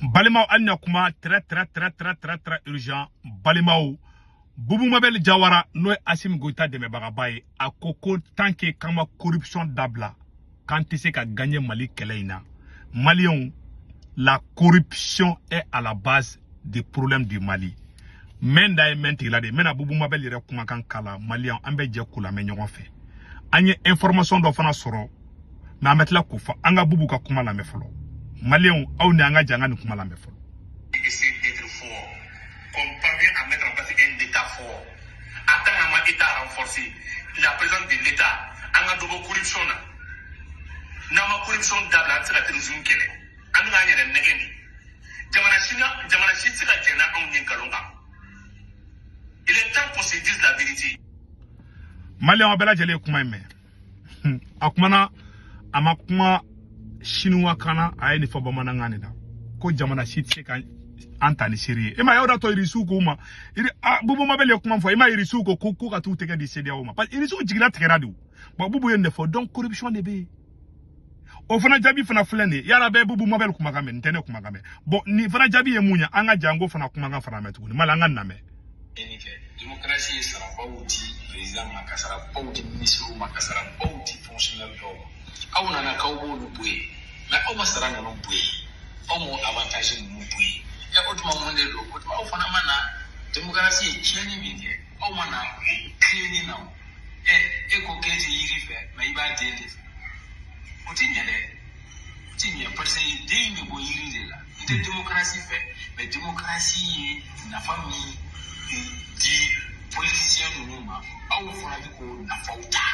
Balimao anya kuma très urgent. Balimao Boubou Mabel Jawara no Asim Goïta de Mebagabaye a koko tant que kama corruption d'abla quand tu sais qu'a gagné Mali Keleina. Malion, la corruption est à la base des problèmes du Mali. Menda et mentilade, mena Boubou Mabel yere kuma kan kala Malion ambe je kula me ñogon fe. Anye information do fana soro na metla kufa anga Boubou ka kuma la me folo. Malion aw ne anga janga ni kuma la me folo. On parvient à mettre en place un État fort. Attends un État renforcé. La présence de l'État. On a de corruption. N'a pas corruption d'abord, c'est la terrorisme qu'elle est. On a rien de négatif. Jamana Chine, c'est la Djena en Ninkalonga. Il est temps qu'on se dise la vérité. Malien Abela Jele Kumaime. Akumana, Amakuma, Chinois Kana, Aeni Fobamana Nganeda. Ko Jamana Chine, c'est quand Antani Siri. Ema yoda to irisu kuma. Iri Boubou Mabel yakuma fo. Ema irisu ko kuku ka tu teke di sedia uma. Parce irisu jigila tekera du. Ba Boubou yende fo donc corruption de be. O fana jabi fana flende. Yara be Boubou Mabel kuma game ntene kuma game. Bon ni fana jabi ye munya anga jango fana kuma ga fana metu. Malanga na me. Démocratie sera pas outil président makasara pas outil ministre makasara pas outil fonctionnaire do. Aw nana kawbo lu bué. Mais aw masara na no bué. Aw mo avantage mu bué. Otuma monde do otuma o fana mana démocratie tieni bidie o mana clean now e ko kete yiri fe ma iba dele otinya parce que dei me bo yiri de la ite démocratie fait mais démocratie na famille di politicien no ma aw fana di ko na fauta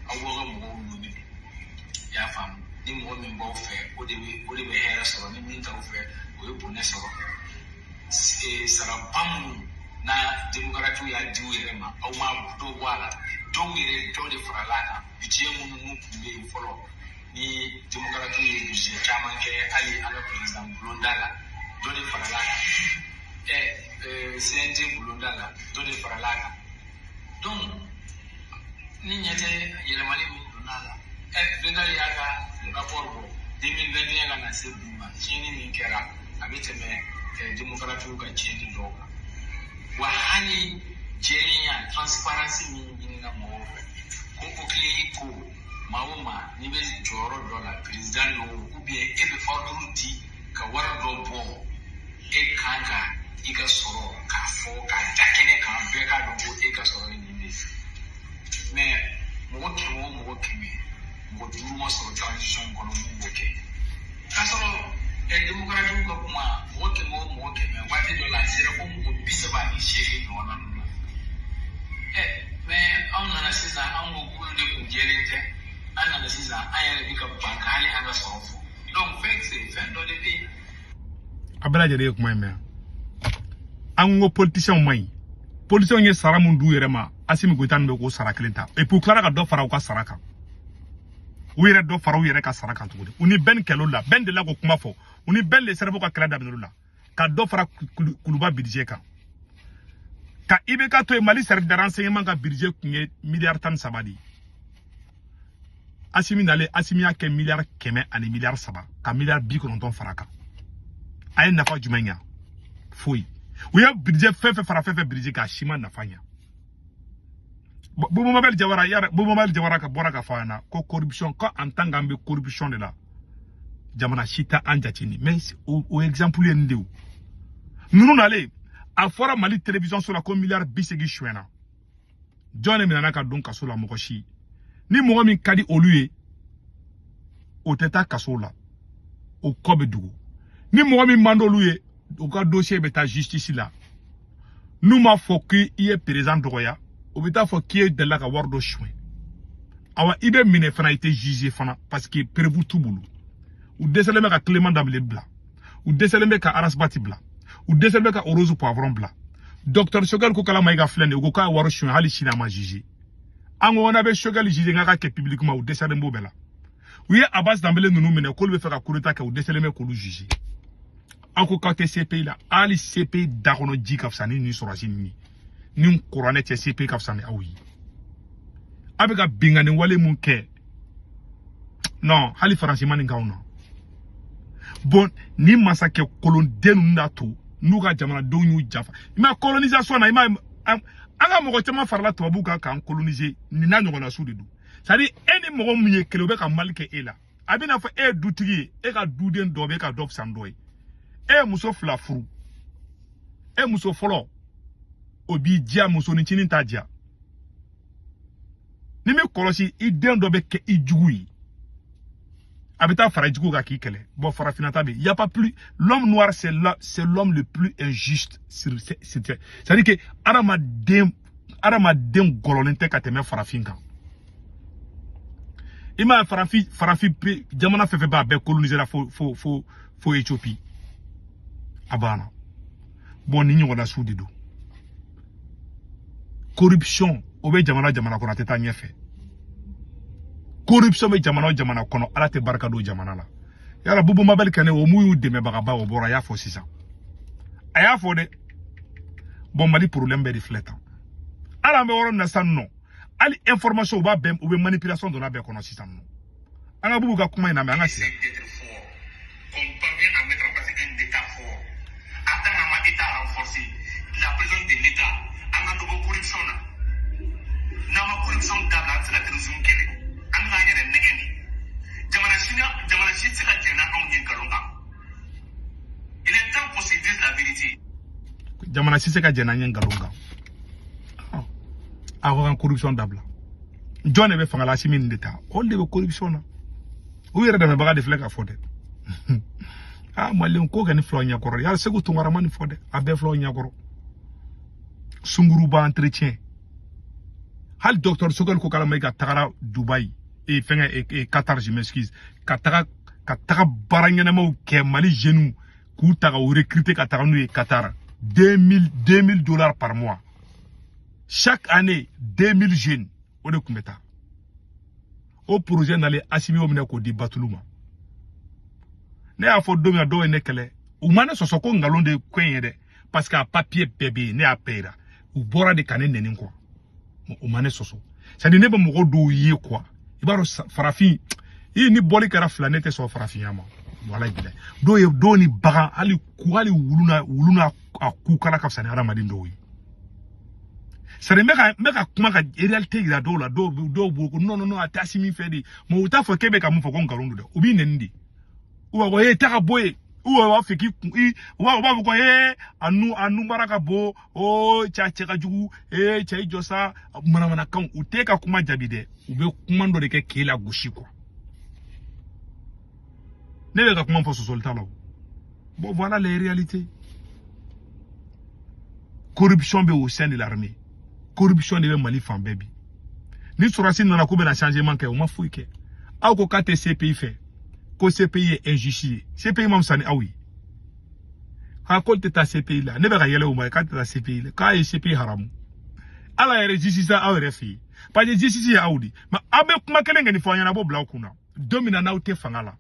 aw wo mo no ni ya fam ni mo me bo fe o de be era so ni mi ta o fe o bonne soro sara pamu na démocratie ya diu yerema au ma do wala do yere do de fralana bitie mu kumbe folo ni démocratie bije chama ke ali ala président Blondala do de fralana CNT Blondala do de fralana donc ni nyete yerema le Blondala Blondala ya ka rapport 2021 na se bima chini ni kera abiteme démocratie ka chini doka wa hali jerinya transparency ni na mo ko kli ko mauma ni be joro dola president no ku bi e be fordruti ka war do bo e kanga iga soro ka fo ka dakene ka be ka do e ka soro ni ni mais mo kimi mo duru mo soro transition ko no mo ke ka soro e démocratie ko kuma mo ke me wati do la sere ko mo bisa ba ni shege no na no mais on na sisa on go ku de ku jelente ana na sisa ayere bi ka bankali ana sofo donc fait fin do de bi Abela Jele kuma me ango politicien mai politicien ye sara mun du yere ma Asimi Goïta be ko sara kelenta et pour clara ka do fara ko saraka u yere do fara u yere ka saraka tugudi uni ben kelola ben de la ko kuma fo uni ben le servo ka kala dabnula ka do fara kuluba budget ka ibe ka to Mali service de renseignement ka budget kunye milliard tan sabadi Asimi nale Asimi ya ke milliard keme ani milliard saba ka milliard bi ko non faraka ay nafa jumenya foi u ya budget fefe fara fefe budget ka shima nafanya Boubou Mabel Jawara ka bora ka fana ko corruption ko antanga mbe corruption de la jamana chita anjatini mais au exemple yendeu nous n'allez à fora Mali télévision sur la com milliard bisegi chouena John Eminana ka donc kasola mokoshi ni mo min kadi oluye o teta kasola o kobedugo ni mo min mando luye o ka dossier beta justice là nous ma foki y président doya o beta foki de la ka wardo chouin awa ibe mine fana été jugé fana parce que prévu tout boulot ou décelé ka Clément Damblé bla ou décelé ka Aras Bati bla ou décelé ka Orozu Poivron bla docteur Shogal ko kala maiga flende ko ka waro chouin hali china ma jugé ango on avait Shogal jugé ngaka ke publiquement ou décelé mbo bela oui Abbas Damblé nous mine ko le faire ka kureta ka ou décelé ko lu jugé ako ka te CPI la ali CPI dakono jikaf sani ni sorasi ni korane te CPI kaf sani awi abega bingani wale munke non hali faransi mani ngawno bon ni masake kolon denu nato nuka jamana donyu jafa ima colonisation na ima anga mogo chama farla tubabu ka kan coloniser ni na nyongona su de du ça dit eni mogo munye kele be ka malike ela abina fa e dutigi e ka duden do be ka dof sandoy e muso fla furu e muso folo obi dia muso ni chini tajia ni me kolosi i den do be ke i jugu Habita Faradjigo qui kele. Bon, Farafinata, il n'y a pas plus. L'homme noir, c'est l'homme le plus injuste sur cette terre. C'est-à-dire que Aramadem golonente kateme Farafinka. Il m'a Farafi, Jamana fait pas coloniser la fo Éthiopie. Abana. Bon, n'y a sous des corruption, obé Jamana qu'on a tête à fait. Corruption be jamana kono ala te barka do jamana la yala bubu mabel kane o muyu de me bagaba o bora ya fo sisa aya fo de bon mali problème be reflète ala me woro na sanno ali information ba bem ou be manipulation do na be kono sisa no anga bubu ga kuma ina me anga sisa qu'on parvient à mettre en place un état fort attendre un état renforcé la présence de l'état anga do corruption na ma corruption dans la télévision kele il est temps qu'on se dise la vérité. Jamana si c'est ka jena ngalonga. Avoir une corruption d'abla. John ebe fangala simin d'État. On de corruption na. Ou yere de me baga de flek a fode. Ah malin ko gani flo nyakoro. Ya segu tungara mani fode. Abe flo nyakoro. Sunguru ba entretien. Hal docteur Sokol ko kala mega tagara Dubai. Et Qatar, je m'excuse. Qatar barangena mo ke Mali genou ku taga ou recruter Qatar nous et Qatar $2000 par mois. Chaque année 2000 jeunes on est kumeta. Au projet d'aller assimiler au menako di batuluma. Ne a fo domi do ene kele. Ou mané sosoko ngalon de kwenyede parce qu'à papier bébé ne a pera. Ou bora de kanen nenin quoi. Ou mané soso. Ça dit ne ba mo do yé quoi. Ibaro Farafi ni boli kara flanete so Farafi yama wala bila do ni baga ali kuali wuluna akukala ka sani Haramadi ndoyi sare meka kuma ka réalité ira do la do boko non atasi mi fedi mo uta fo kebe ka mu fo ko ngalundu de obi nendi uwa ko taka boye uwa wa fiki uwa ko anu baraka bo o cha jugu cha josa mana kan uteka kuma jabide ube kumando de ke la gushi quoi ne ka kuma foso solta là bon voilà les réalités corruption be au sein de l'armée corruption de Mali fan baby ni surasi na ko be na changement ke o ma fuike aw ko ka te CPI fait ko CPI est injustice CPI mam sani awi ha ko te ta CPI la ne be ga yele o ma ka te ta CPI la ka e CPI haramu ala yere justice a refi pa je justice ya audi ma abe kuma kelenge ni fanya na bo bla kuna domina na ute fangala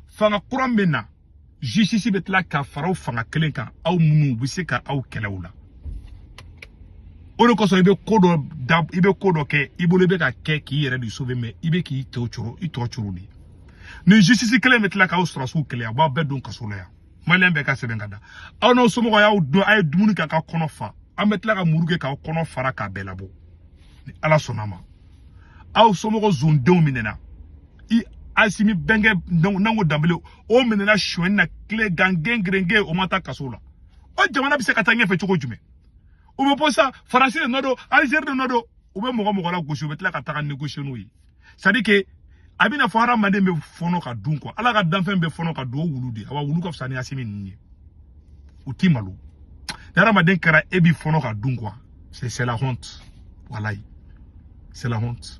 fanga kurambena justice betla ka farao fanga kelenka au munu biseka au kelawula ono ko so ibe kodo ke ibole be ka ke ki yere di sauver mais ibe ki to choro ni ni justice kelen metla ka austrasu kele ba be don kasola ya malembe ka sebengada ono so mo ya do ay dumuni ka kono fa ametla ka muruge ka kono fara ka belabo ala sonama aw somogo zondeu minena I asimi benge nango dambele o minena shwen na kle gangen grenge o mata kasola o jamana bise katanye fe choko jume o me posa faransi de nodo algérie de nodo o be mogo la gauche o betla ka taka négocier no yi ça dit que abina fara mande me fono ka dun ko ala ka danfen be fono ka do wulude awa wulu ko fsani asimi nni o timalu dara maden kara ebi fono ka dun quoi c'est la honte wallahi c'est la honte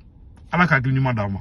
ala ka gni madama